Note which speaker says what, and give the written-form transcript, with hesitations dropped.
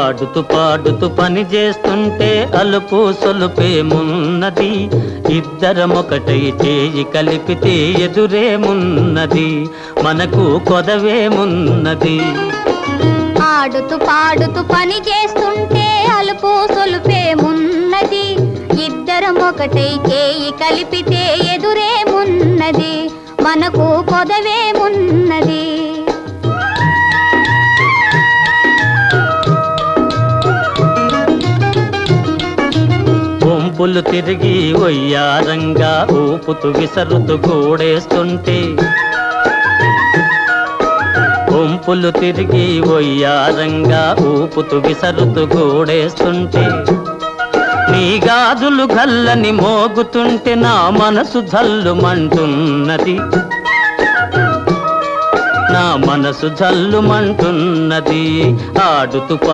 Speaker 1: ఆడుతూ పాడుతూ పని చేస్తుంటే అలుపు సొలుపేమున్నది, ఇద్దరమొకటై చేయి కలిపితే ఎదురేమున్నది, మనకు కొదవేమున్నది.
Speaker 2: ఆడుతూ పాడుతూ పని చేస్తుంటే అలుపు సొలుపేమున్నది, ఇద్దరమొకటై చేయి కలిపితే ఎదురేమున్నది, మనకు కొదవేమున్నది.
Speaker 1: వంపులు తిరిగి వయ్యారంగా ఊపుతూ విసరుతూ గూడేస్తుంటే, వంపులు తిరిగి వయ్యారంగా ఊపుతూ విసరుతూ గూడేస్తుంటే, నీ గాజులు గల్లని మోగుతుంటే నా మనసు జల్లుమంటున్నది, నా మనసు జల్లుమంటున్నది. ఆడుతూ